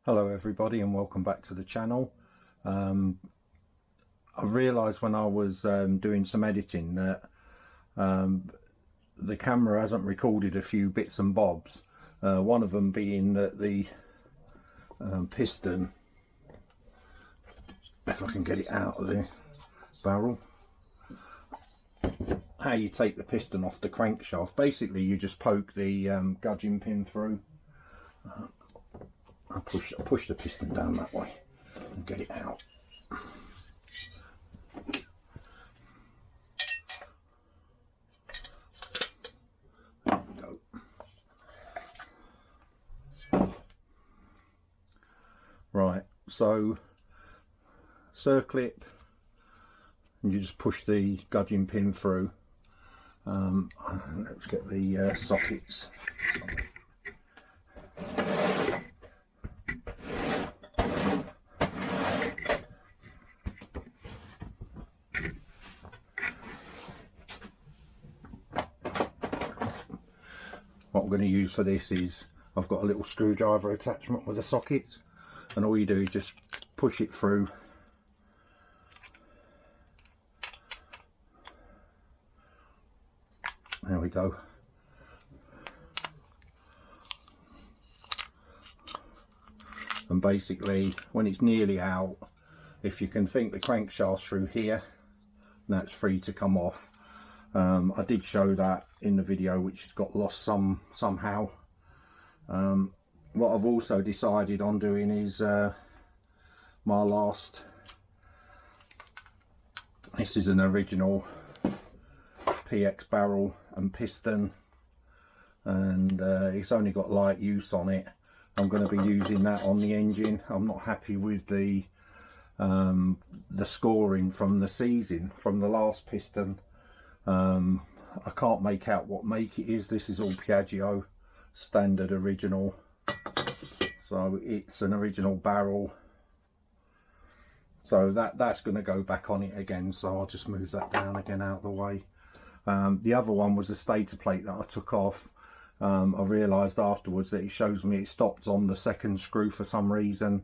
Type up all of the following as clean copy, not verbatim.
Hello everybody and welcome back to the channel. I realised when I was doing some editing that the camera hasn't recorded a few bits and bobs, one of them being that the piston, if I can get it out of the barrel, how you take the piston off the crankshaft. Basically you just poke the gudgeon pin through. I push the piston down that way and get it out. There we go. Right, so circlip, and you just push the gudgeon pin through. Let's get the sockets. What I'm going to use for this is I've got a little screwdriver attachment with a socket, and all you do is just push it through. There we go. And basically when it's nearly out, if you can think the crankshaft's through here, that's free to come off. I did show that in the video, which has got lost somehow. What I've also decided on doing is my last, this is an original PX barrel and piston, and it's only got light use on it. I'm going to be using that on the engine. I'm not happy with the scoring from the seizing from the last piston. I can't make out what make it is. This is all Piaggio standard original, so it's an original barrel, so that's going to go back on it again, so I'll just move that down again out of the way. The other one was the stator plate that I took off. I realised afterwards that it shows me it stopped on the second screw for some reason.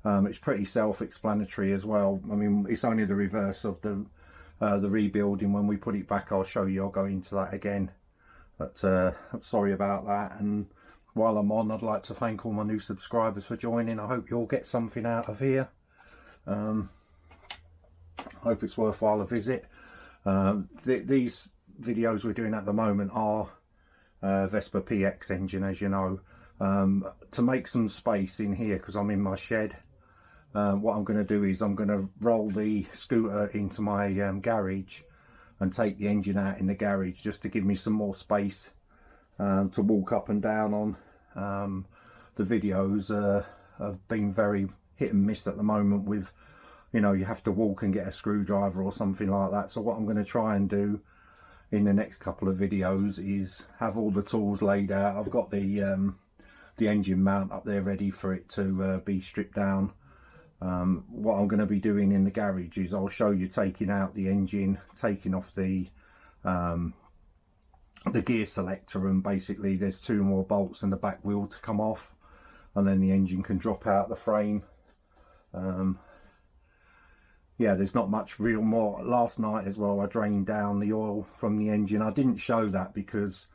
It's pretty self-explanatory as well. I mean, it's only the reverse of the rebuilding. When we put it back, I'll show you. I'll go into that again, but I'm sorry about that. And while I'm on, I'd like to thank all my new subscribers for joining. I hope you'll get something out of here. I hope it's worthwhile a visit. These videos we're doing at the moment are Vesper PX engine, as you know. To make some space in here, because I'm in my shed, what I'm going to do is I'm going to roll the scooter into my garage and take the engine out in the garage, just to give me some more space to walk up and down on. The videos have been very hit and miss at the moment with, you know, you have to walk and get a screwdriver or something like that. So what I'm going to try and do in the next couple of videos is have all the tools laid out. I've got the engine mount up there ready for it to be stripped down. What I'm going to be doing in the garage is I'll show you taking out the engine, taking off the gear selector, and basically there's 2 more bolts in the back wheel to come off, and then the engine can drop out the frame. Yeah, there's not much real more. Last night as well, I drained down the oil from the engine. I didn't show that because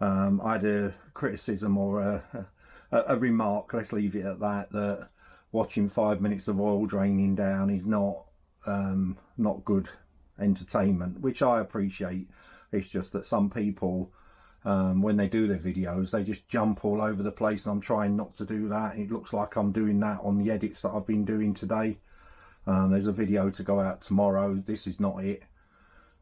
I had a criticism or a remark, let's leave it at that, that watching 5 minutes of oil draining down is not good entertainment, which I appreciate. It's just that some people, when they do their videos, they just jump all over the place. I'm trying not to do that. It looks like I'm doing that on the edits that I've been doing today. There's a video to go out tomorrow. This is not it,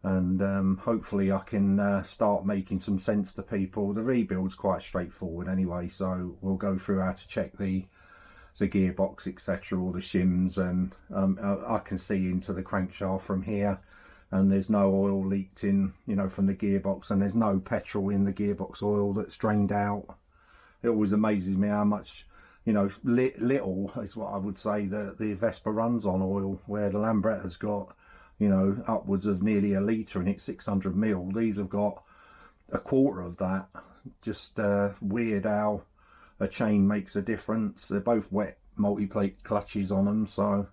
and hopefully I can start making some sense to people. The rebuild's quite straightforward anyway, so we'll go through how to check the gearbox, etc., all the shims, and I can see into the crankshaft from here, and there's no oil leaked in, you know, from the gearbox, and there's no petrol in the gearbox oil that's drained out. It always amazes me how much, you know, little is what I would say that the Vesper runs on oil, where the Lambretta's got, you know, upwards of nearly a litre in it, 600 ml. These have got a quarter of that. Just weird how a chain makes a difference. They're both wet multi-plate clutches on them, so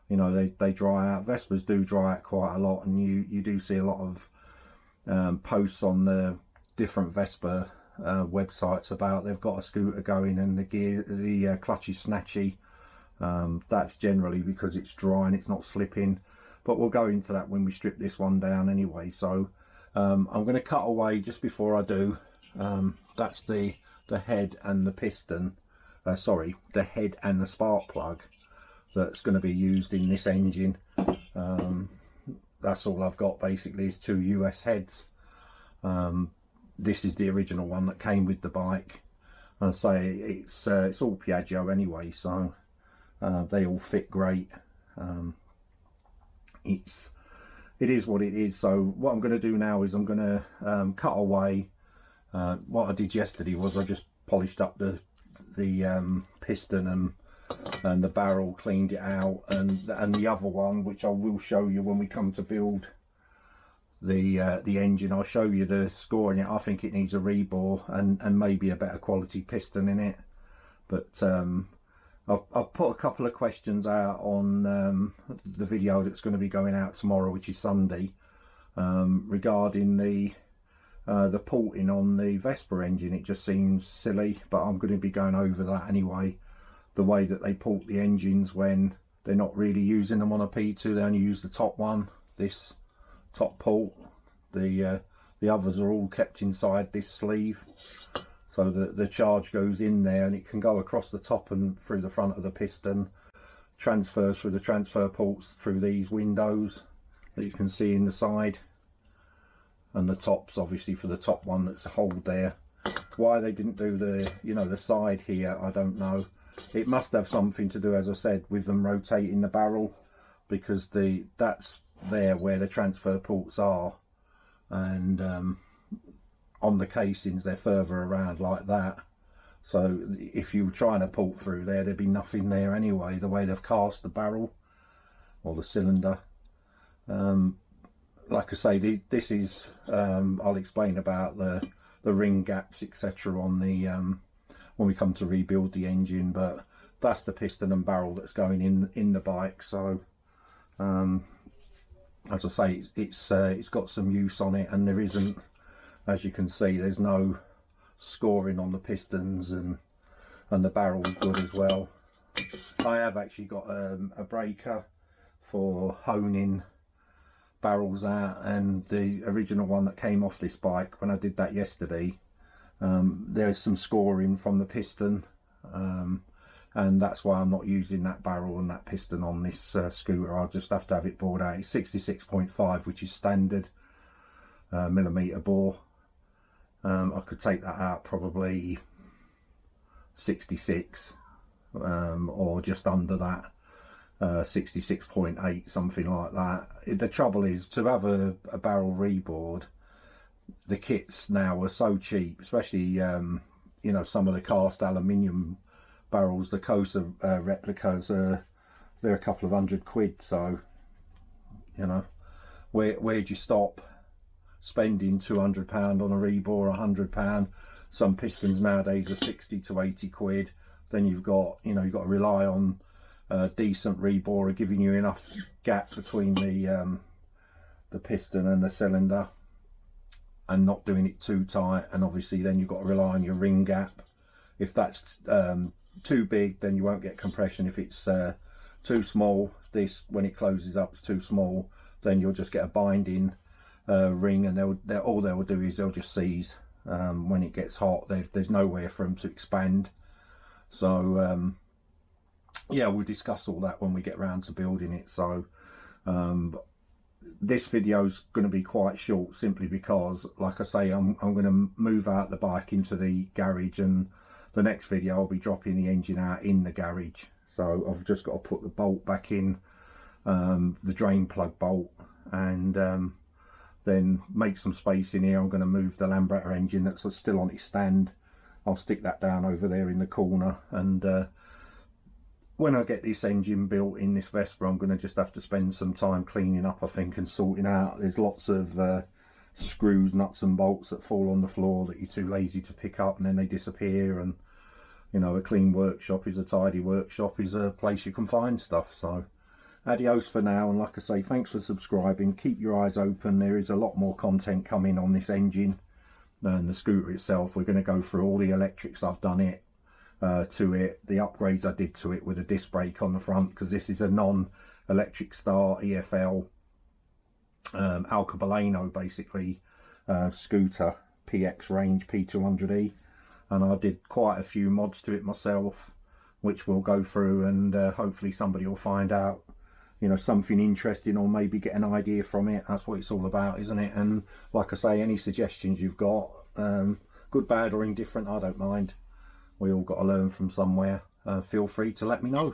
you know they dry out. Vespers do dry out quite a lot, and you do see a lot of posts on the different Vesper websites about they've got a scooter going and the clutch is snatchy. That's generally because it's dry and it's not slipping, but we'll go into that when we strip this one down anyway. So I'm going to cut away just before I do. That's the head and the piston, sorry, the head and the spark plug that's going to be used in this engine. That's all I've got basically, is 2 US heads. This is the original one that came with the bike. I say it's all Piaggio anyway, so they all fit great. It is what it is. So what I'm going to do now is I'm going to cut away. What I did yesterday was I just polished up the piston and the barrel, cleaned it out, and the other one, which I will show you when we come to build the engine, I'll show you the score in it. I think it needs a rebore and maybe a better quality piston in it, but I'll put a couple of questions out on the video that's going to be going out tomorrow, which is Sunday, regarding the porting on the Vesper engine. It just seems silly, but I'm going to be going over that anyway. The way that they port the engines when they're not really using them on a P2, they only use the top one, this top port. The others are all kept inside this sleeve, so the charge goes in there and it can go across the top and through the front of the piston, transfers through the transfer ports through these windows that you can see in the side, and the tops obviously for the top one that's a hole there. Why they didn't do the, you know, the side here, I don't know. It must have something to do, as I said, with them rotating the barrel, because that's there where the transfer ports are, and on the casings they're further around like that. So if you were trying to port through there, there'd be nothing there anyway, the way they've cast the barrel or the cylinder. Like I say, this is I'll explain about the ring gaps etc on the when we come to rebuild the engine, but that's the piston and barrel that's going in the bike. So as I say, it's got some use on it, and there isn't, as you can see, there's no scoring on the pistons, and the barrel's good as well. I have actually got a breaker for honing barrels out, and the original one that came off this bike, when I did that yesterday, there's some scoring from the piston, and that's why I'm not using that barrel and that piston on this scooter. I'll just have to have it bored out. It's 66.5, which is standard millimeter bore. I could take that out probably 66 or just under that, 66.8, something like that. The trouble is, to have a barrel reboard, the kits now are so cheap, especially you know, some of the cast aluminium barrels, the Cosa replicas, they're a couple of £100. So you know, where'd you stop spending £200 on a rebore, £100? Some pistons nowadays are 60 to 80 quid. Then you've got, you know, you've got to rely on a decent reborer giving you enough gap between the piston and the cylinder, and not doing it too tight. And obviously then you've got to rely on your ring gap. If that's too big, then you won't get compression. If it's too small, this, when it closes up, is too small, then you'll just get a binding ring, and all they'll do is they'll just seize when it gets hot. There's nowhere for them to expand. So yeah, we'll discuss all that when we get round to building it. So this video is going to be quite short, simply because, like I say, I'm going to move out the bike into the garage, and the next video I'll be dropping the engine out in the garage. So I've just got to put the bolt back in, the drain plug bolt, and then make some space in here. I'm going to move the Lambretta engine that's still on its stand. I'll stick that down over there in the corner, and when I get this engine built in this Vesper, I'm going to just have to spend some time cleaning up, I think, and sorting out. There's lots of screws, nuts and bolts that fall on the floor that you're too lazy to pick up, and then they disappear, and you know, a clean workshop is a tidy workshop, is a place you can find stuff. So adios for now, and like I say, thanks for subscribing. Keep your eyes open. There is a lot more content coming on this engine than the scooter itself. We're going to go through all the electrics I've done to it, the upgrades I did to it with a disc brake on the front, because this is a non-electric start EFL Alcabaleno basically scooter, PX range P200E, and I did quite a few mods to it myself, which we'll go through, and hopefully somebody will find out, you know, something interesting, or maybe get an idea from it. That's what it's all about, isn't it? And like I say, any suggestions you've got, good, bad or indifferent, I don't mind. We all got to learn from somewhere. Feel free to let me know.